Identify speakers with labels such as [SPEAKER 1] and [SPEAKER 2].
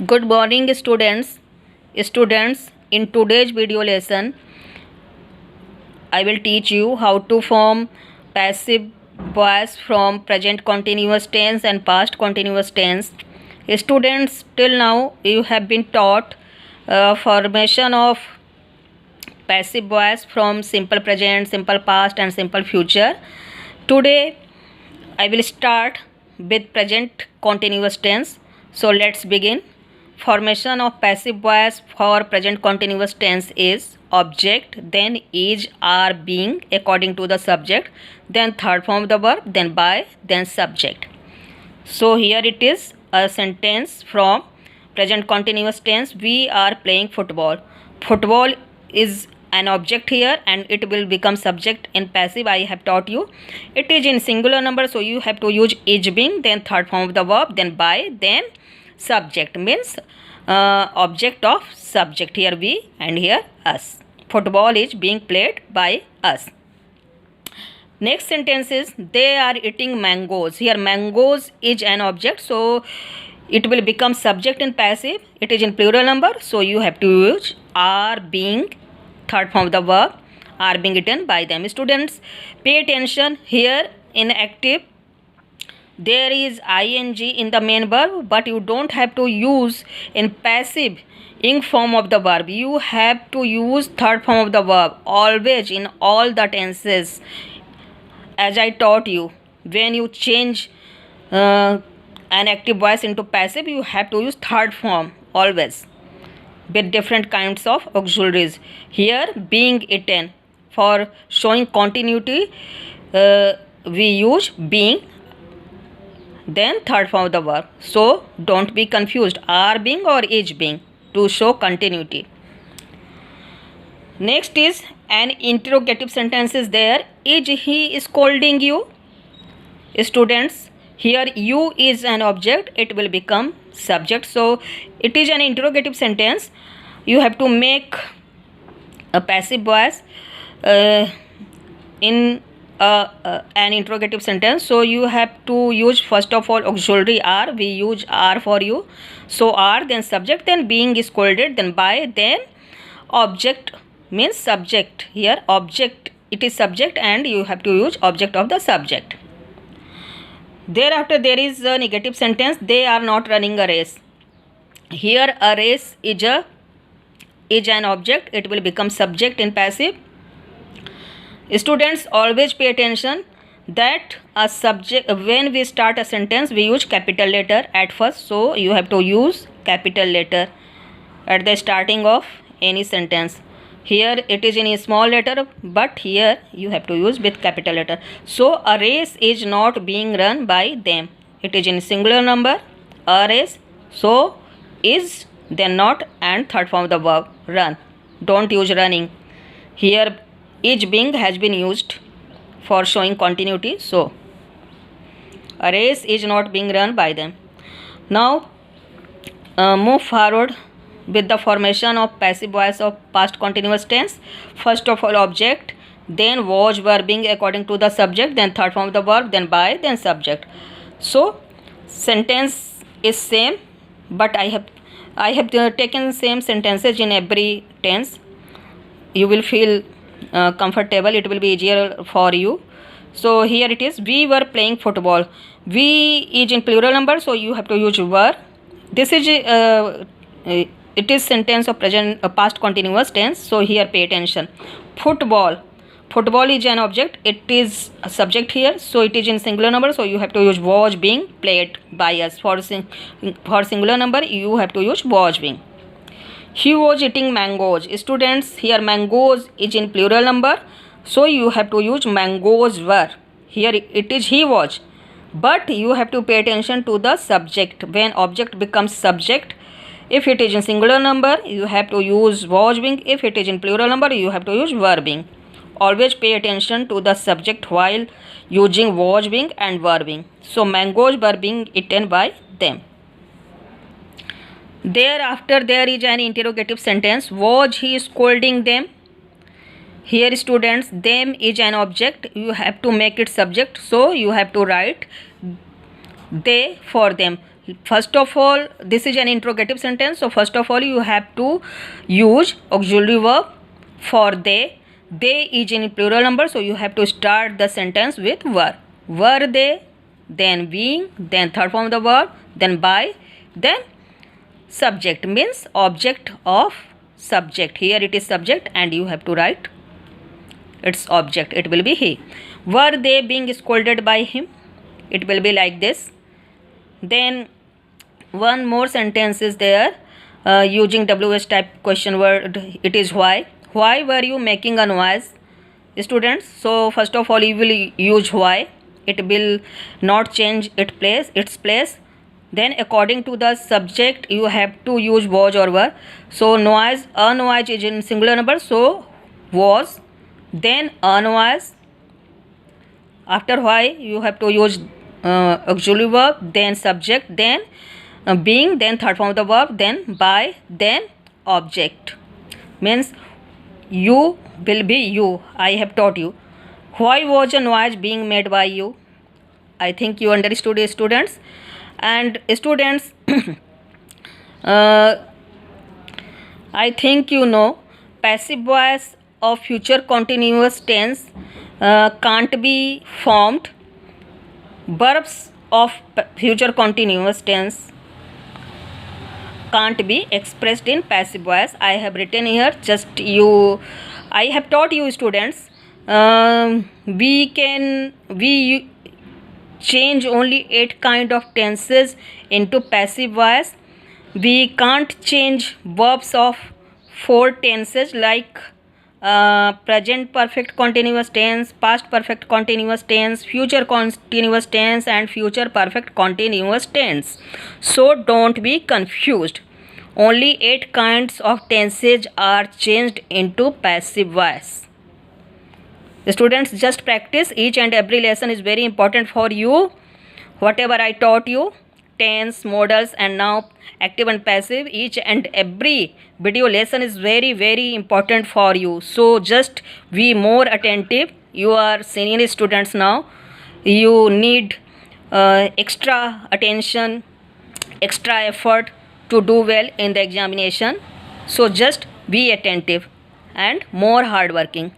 [SPEAKER 1] Good morning, students. In today's video lesson, I will teach you how to form passive voice from present continuous tense and past continuous tense. Students, till now you have been taught formation of passive voice from simple present, simple past, and simple future. Today, I will start with present continuous tense. So let's begin. Formation of passive voice for present continuous tense is object, then is, are, being according to the subject, then third form of the verb, then by, then subject. So here it is a sentence from present continuous tense. We are playing football. Football is an object here and it will become subject in passive. I have taught you. It is in singular number, so you have to use is being, then third form of the verb, then by, then subject, means object of subject. Here we and here us. Football is being played by us. Next sentence is they are eating mangoes. Here mangoes is an object, so it will become subject in passive. It is in plural number, so you have to use are being, third form of the verb, are being eaten by them. Students, pay attention. Here in active there is ing in the main verb, but you don't have to use in passive ing form of the verb. You have to use third form of the verb always in all the tenses. As I taught you, when you change an active voice into passive, you have to use third form always with different kinds of auxiliaries. Here being eaten, for showing continuity we use being, then third form of the verb. So don't be confused, are being or is being, to show continuity. Next is an interrogative sentence is there. Is he scolding you? Students, here you is an object, it will become subject. So it is an interrogative sentence. You have to make a passive voice in an interrogative sentence. So you have to use first of all auxiliary are. We use are for you. So are, then subject, then being scolded, then by, then object, means subject. Here object, it is subject and you have to use object of the subject. Thereafter there is a negative sentence. They are not running a race. Here a race is an object, it will become subject in passive. Students, always pay attention that a subject, when we start a sentence we use capital letter at first, so you have to use capital letter at the starting of any sentence. Here it is in a small letter, but here you have to use with capital letter. So a race is not being run by them. It is in singular number, a race. So is, then not, and third form of the verb, run. Don't use running. Here is being has been used for showing continuity. So a race is not being run by them. Now move forward with the formation of passive voice of past continuous tense. First of all object, then was, verbing according to the subject, then third form of the verb, then by, then subject. So sentence is same, but I have taken same sentences in every tense. You will feel comfortable, it will be easier for you. So here it is, we were playing football. We is in plural number, so you have to use were. This is it is sentence of present past continuous tense, so here pay attention. Football is an object, it is a subject here, so it is in singular number, so you have to use was being played by us. For singular number you have to use was being. He was eating mangoes. Students, here mangoes is in plural number, so you have to use mangoes were. Here it is he was, but you have to pay attention to the subject. When object becomes subject, if it is in singular number you have to use was being, if it is in plural number you have to use were being. Always pay attention to the subject while using was being and were being. So mangoes were being eaten by them. Thereafter there is an interrogative sentence. Was he scolding them? Here students, them is an object, you have to make it subject, so you have to write they for them. First of all, this is an interrogative sentence, so first of all you have to use auxiliary verb for they. They is in plural number, so you have to start the sentence with were. Were they, then being, then third form of the verb, then by, then subject, means object of subject. Here it is subject and you have to write its object. It will be he. Were they being scolded by him? It will be like this. Then one more sentence is there using WH type question word. It is why. Why were you making a noise, students? So first of all you will use why. It will not change its place. Then according to the subject you have to use was or were. So noise, a noise is in singular number, so was, then a noise. After why you have to use auxiliary verb, then subject, then being, then third form of the verb, then by, then object. Means you will be you. I have taught you. Why was a noise being made by you? I think you understood, students. And students, I think you know passive voice of future continuous tense can't be formed. Verbs of future continuous tense can't be expressed in passive voice. I have written here, just you, I have taught you, students. We change only 8 kind of tenses into passive voice. We can't change verbs of 4 tenses like present perfect continuous tense, past perfect continuous tense, future continuous tense and future perfect continuous tense. So don't be confused. Only 8 kinds of tenses are changed into passive voice. Students, just practice. Each and every lesson is very important for you. Whatever I taught you, tense, modals and now active and passive, each and every video lesson is very, very important for you. So just be more attentive. You are senior students now. You need extra attention, extra effort to do well in the examination. So just be attentive and more hardworking.